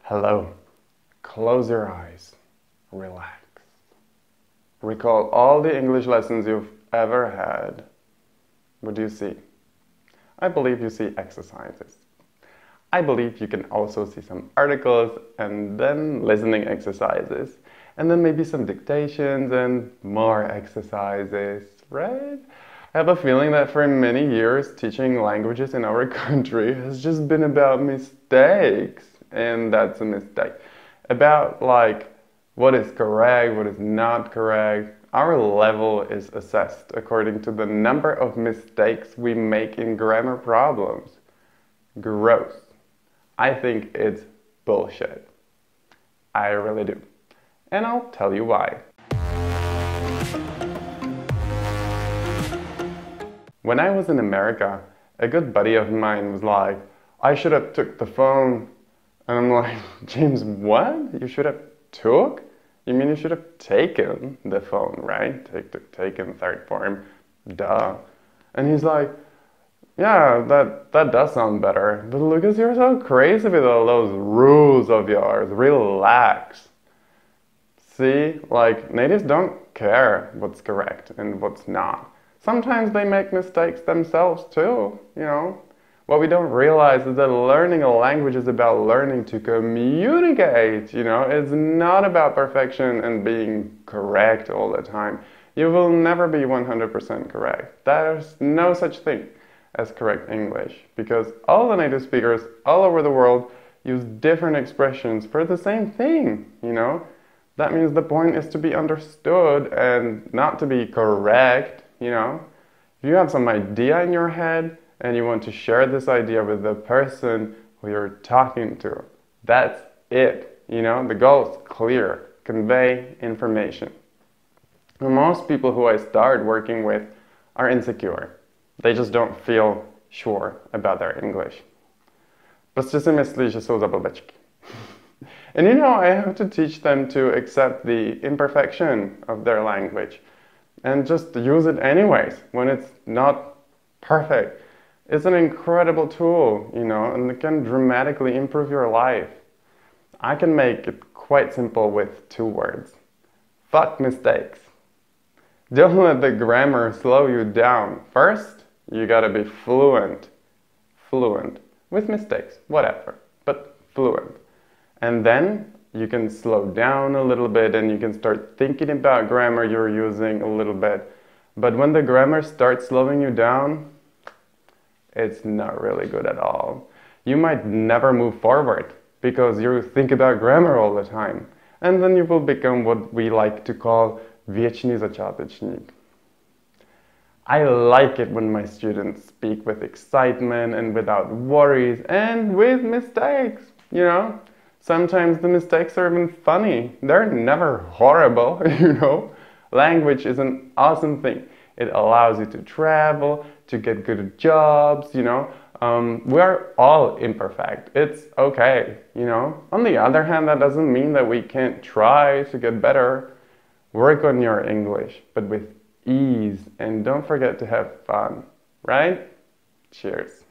Hello. Close your eyes. Relax. Recall all the English lessons you've ever had. What do you see? I believe you see exercises. I believe you can also see some articles and then listening exercises. And then maybe some dictations and more exercises, right? I have a feeling that for many years teaching languages in our country has just been about mistakes. And that's a mistake. About like what is correct, what is not correct. Our level is assessed according to the number of mistakes we make in grammar problems. Gross. I think it's bullshit. I really do. And I'll tell you why. When I was in America, a good buddy of mine was like, I should have took the phone. And I'm like, James, what? You should have took? You mean you should have taken the phone, right? Taken, third form, duh. And he's like, yeah, that does sound better. But Lucas, you're so crazy with all those rules of yours. Relax. See, like, natives don't care what's correct and what's not. Sometimes they make mistakes themselves too, you know. What we don't realize is that learning a language is about learning to communicate, you know. It's not about perfection and being correct all the time. You will never be 100% correct. There's no such thing as correct English because all the native speakers all over the world use different expressions for the same thing, you know. That means the point is to be understood and not to be correct, you know. If you have some idea in your head and you want to share this idea with the person who you're talking to, that's it, you know. The goal is clear, convey information. And most people who I start working with are insecure. They just don't feel sure about their English. Prostě si myslí, že jsou za blbečky. And you know, I have to teach them to accept the imperfection of their language and just use it anyways when it's not perfect. It's an incredible tool, you know, and it can dramatically improve your life. I can make it quite simple with 2 words. Fuck mistakes. Don't let the grammar slow you down. First, you gotta be fluent. Fluent. With mistakes, whatever, but fluent. And then you can slow down a little bit and you can start thinking about grammar you're using a little bit. But when the grammar starts slowing you down, it's not really good at all. You might never move forward because you think about grammar all the time. And then you will become what we like to call věčný začátečník. I like it when my students speak with excitement and without worries and with mistakes, you know. Sometimes the mistakes are even funny. They're never horrible, you know. Language is an awesome thing. It allows you to travel, to get good jobs, you know. We are all imperfect. It's okay, you know. On the other hand, that doesn't mean that we can't try to get better. Work on your English, but with ease. And don't forget to have fun, right? Cheers.